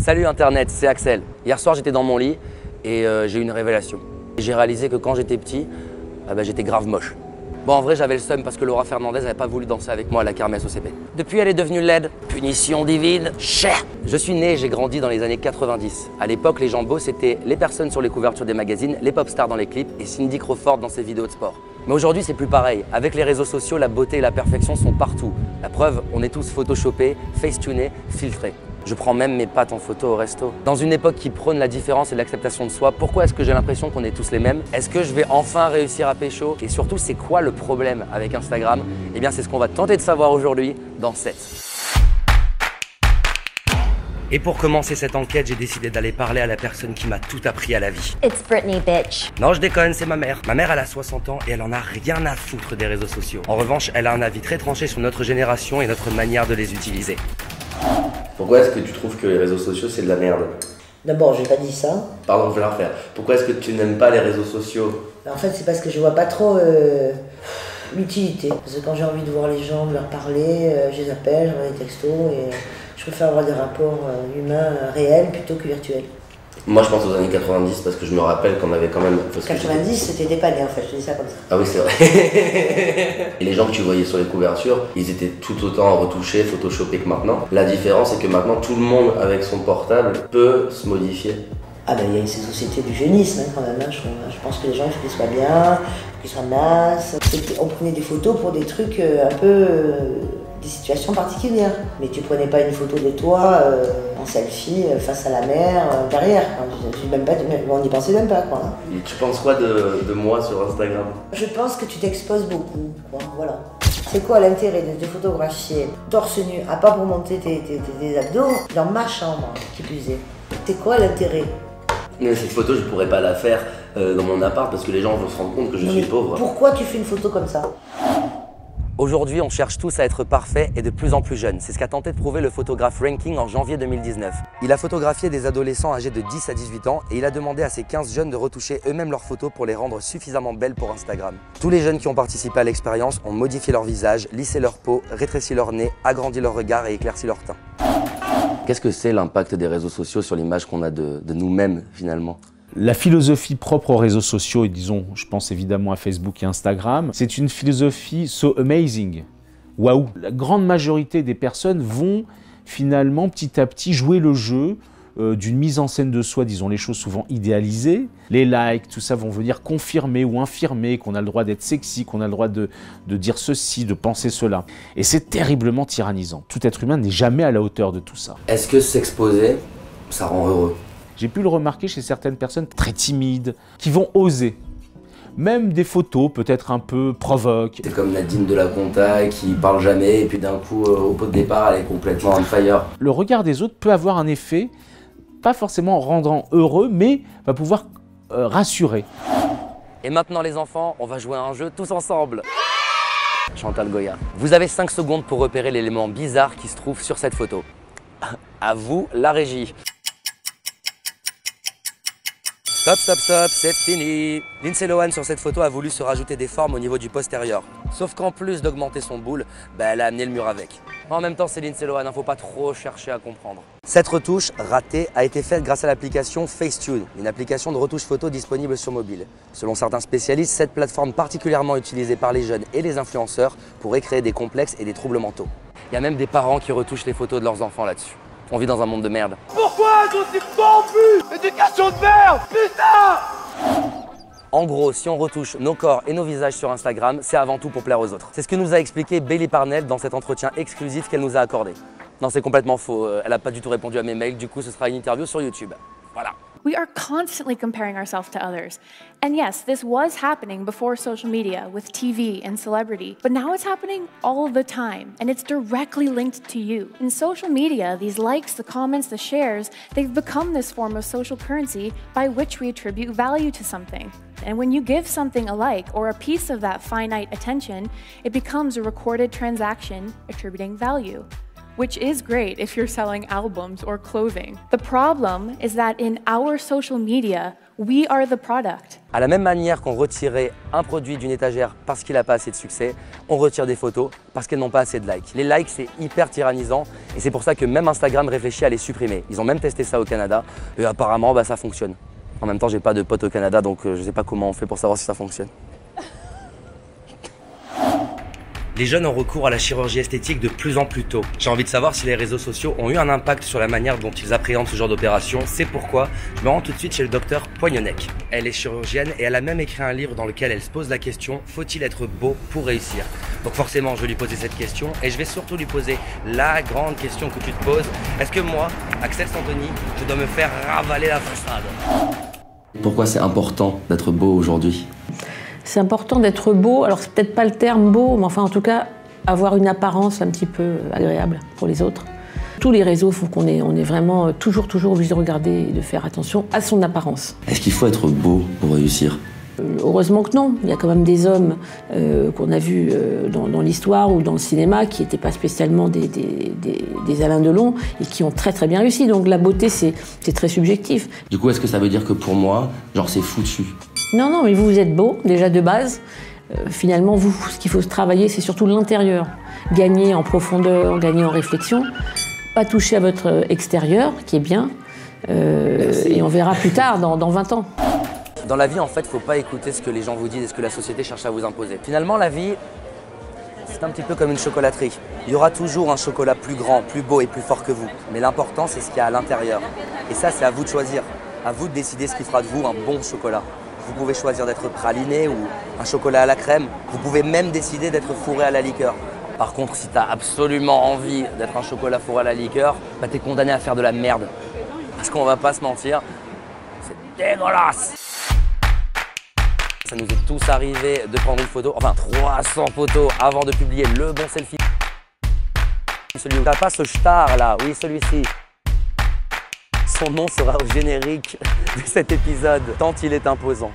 Salut Internet, c'est Axel. Hier soir, j'étais dans mon lit et j'ai eu une révélation. J'ai réalisé que quand j'étais petit, j'étais grave moche. Bon, en vrai, j'avais le seum parce que Laura Fernandez n'avait pas voulu danser avec moi à la kermesse au CP. Depuis, elle est devenue laide. Punition divine. Cher. Je suis né et j'ai grandi dans les années 90. À l'époque, les gens beaux, c'était les personnes sur les couvertures des magazines, les pop stars dans les clips et Cindy Crawford dans ses vidéos de sport. Mais aujourd'hui, c'est plus pareil. Avec les réseaux sociaux, la beauté et la perfection sont partout. La preuve, on est tous photoshopés, facetunés, filtrés. Je prends même mes pattes en photo au resto. Dans une époque qui prône la différence et l'acceptation de soi, pourquoi est-ce que j'ai l'impression qu'on est tous les mêmes? Est-ce que je vais enfin réussir à pécho? Et surtout, c'est quoi le problème avec Instagram? Eh bien, c'est ce qu'on va tenter de savoir aujourd'hui dans 7. Et pour commencer cette enquête, j'ai décidé d'aller parler à la personne qui m'a tout appris à la vie. It's Britney, bitch. Non, je déconne, c'est ma mère. Ma mère, elle a 60 ans et elle en a rien à foutre des réseaux sociaux. En revanche, elle a un avis très tranché sur notre génération et notre manière de les utiliser. Pourquoi est-ce que tu trouves que les réseaux sociaux c'est de la merde? D'abord, j'ai pas dit ça. Pardon, je vais la refaire. Pourquoi est-ce que tu n'aimes pas les réseaux sociaux? En fait, c'est parce que je vois pas trop l'utilité. Parce que quand j'ai envie de voir les gens, de leur parler, je les appelle, j'envoie des textos et je préfère avoir des rapports humains réels plutôt que virtuels. Moi je pense aux années 90 parce que je me rappelle qu'on avait quand même... 90 c'était dépanné en fait, je dis ça comme ça. Ah oui c'est vrai. Et les gens que tu voyais sur les couvertures, ils étaient tout autant retouchés, photoshopés que maintenant. La différence c'est que maintenant tout le monde avec son portable peut se modifier. Ah ben il y a ces sociétés du jeunisme quand même, hein, je pense que les gens il faut qu'ils soient bien, qu'ils soient nasses. On prenait des photos pour des trucs un peu... des situations particulières. Mais tu prenais pas une photo de toi en selfie face à la mer derrière. On n'y pensait même pas quoi. Et tu penses quoi de moi sur Instagram? Je pense que tu t'exposes beaucoup, quoi, voilà. C'est quoi l'intérêt de te photographier torse nu, à pas pour monter tes abdos, dans ma chambre, qui plus est? C'est quoi l'intérêt? Mais cette photo je pourrais pas la faire dans mon appart parce que les gens vont se rendre compte que je suis pauvre. Pourquoi tu fais une photo comme ça? Aujourd'hui, on cherche tous à être parfaits et de plus en plus jeunes. C'est ce qu'a tenté de prouver le photographe Ranking en janvier 2019. Il a photographié des adolescents âgés de 10 à 18 ans et il a demandé à ces 15 jeunes de retoucher eux-mêmes leurs photos pour les rendre suffisamment belles pour Instagram. Tous les jeunes qui ont participé à l'expérience ont modifié leur visage, lissé leur peau, rétréci leur nez, agrandi leur regard et éclairci leur teint. Qu'est-ce que c'est l'impact des réseaux sociaux sur l'image qu'on a de nous-mêmes finalement? La philosophie propre aux réseaux sociaux, et disons, je pense évidemment à Facebook et Instagram, c'est une philosophie so amazing. Waouh! La grande majorité des personnes vont finalement petit à petit jouer le jeu d'une mise en scène de soi, disons les choses souvent idéalisées. Les likes, tout ça vont venir confirmer ou infirmer qu'on a le droit d'être sexy, qu'on a le droit de dire ceci, de penser cela. Et c'est terriblement tyrannisant. Tout être humain n'est jamais à la hauteur de tout ça. Est-ce que s'exposer, ça rend heureux? J'ai pu le remarquer chez certaines personnes très timides, qui vont oser. Même des photos peut-être un peu provoquent. C'est comme Nadine de la Conta qui parle jamais et puis d'un coup au pot de départ elle est complètement on fire. Le regard des autres peut avoir un effet, pas forcément rendant heureux, mais va pouvoir rassurer. Et maintenant les enfants, on va jouer à un jeu tous ensemble. Chantal Goya. Vous avez 5 secondes pour repérer l'élément bizarre qui se trouve sur cette photo. À vous la régie. Stop, stop, stop, c'est fini. Lindsay Lohan sur cette photo a voulu se rajouter des formes au niveau du postérieur. Sauf qu'en plus d'augmenter son boule, elle a amené le mur avec. En même temps, c'est Lindsay Lohan, faut pas trop chercher à comprendre. Cette retouche ratée a été faite grâce à l'application Facetune, une application de retouche photo disponible sur mobile. Selon certains spécialistes, cette plateforme particulièrement utilisée par les jeunes et les influenceurs pourrait créer des complexes et des troubles mentaux. Il y a même des parents qui retouchent les photos de leurs enfants là-dessus. On vit dans un monde de merde. Pourquoi êtes-vous aussi corrompus? Éducation de merde, putain! En gros, si on retouche nos corps et nos visages sur Instagram, c'est avant tout pour plaire aux autres. C'est ce que nous a expliqué Bailey Parnell dans cet entretien exclusif qu'elle nous a accordé. Non, c'est complètement faux. Elle n'a pas du tout répondu à mes mails, du coup ce sera une interview sur YouTube. Voilà. We are constantly comparing ourselves to others. And yes, this was happening before social media with TV and celebrity, but now it's happening all the time, and it's directly linked to you. In social media, these likes, the comments, the shares, they've become this form of social currency by which we attribute value to something. And when you give something a like or a piece of that finite attention, it becomes a recorded transaction attributing value. which is great if you're selling albums or clothing. The problem is that in our social media, we are the product. À la même manière qu'on retirait un produit d'une étagère parce qu'il n'a pas assez de succès, on retire des photos parce qu'elles n'ont pas assez de likes. Les likes, c'est hyper tyrannisant et c'est pour ça que même Instagram réfléchit à les supprimer. Ils ont même testé ça au Canada et apparemment ça fonctionne. En même temps, j'ai pas de potes au Canada donc je sais pas comment on fait pour savoir si ça fonctionne. Les jeunes ont recours à la chirurgie esthétique de plus en plus tôt. J'ai envie de savoir si les réseaux sociaux ont eu un impact sur la manière dont ils appréhendent ce genre d'opération. C'est pourquoi je me rends tout de suite chez le docteur Poignonnec. Elle est chirurgienne et elle a même écrit un livre dans lequel elle se pose la question « Faut-il être beau pour réussir ?» Donc forcément, je vais lui poser cette question et je vais surtout lui poser la grande question que tu te poses. Est-ce que moi, Axel Santoni, je dois me faire ravaler la façade? Pourquoi c'est important d'être beau aujourd'hui? C'est important d'être beau, alors c'est peut-être pas le terme beau, mais enfin en tout cas avoir une apparence un petit peu agréable pour les autres. Tous les réseaux font qu'on est vraiment toujours obligé de regarder et de faire attention à son apparence. Est-ce qu'il faut être beau pour réussir? Heureusement que non. Il y a quand même des hommes qu'on a vus dans l'histoire ou dans le cinéma qui n'étaient pas spécialement des Alain Delon et qui ont très bien réussi. Donc la beauté, c'est très subjectif. Du coup, est-ce que ça veut dire que pour moi, genre c'est foutu? Non, mais vous êtes beau, déjà de base. Finalement, vous, ce qu'il faut travailler, c'est surtout l'intérieur. Gagner en profondeur, gagner en réflexion. Pas toucher à votre extérieur, qui est bien. Et on verra plus tard, dans 20 ans. Dans la vie, en fait, il ne faut pas écouter ce que les gens vous disent et ce que la société cherche à vous imposer. Finalement, la vie, c'est un petit peu comme une chocolaterie. Il y aura toujours un chocolat plus grand, plus beau et plus fort que vous. Mais l'important, c'est ce qu'il y a à l'intérieur. Et ça, c'est à vous de choisir. À vous de décider ce qui fera de vous un bon chocolat. Vous pouvez choisir d'être praliné ou un chocolat à la crème. Vous pouvez même décider d'être fourré à la liqueur. Par contre, si tu as absolument envie d'être un chocolat fourré à la liqueur, t'es condamné à faire de la merde. Parce qu'on va pas se mentir, c'est dégueulasse. Ça nous est tous arrivé de prendre une photo, enfin 300 photos avant de publier le bon selfie. Celui où t'as pas ce star là, oui celui-ci. Son nom sera au générique de cet épisode, tant il est imposant.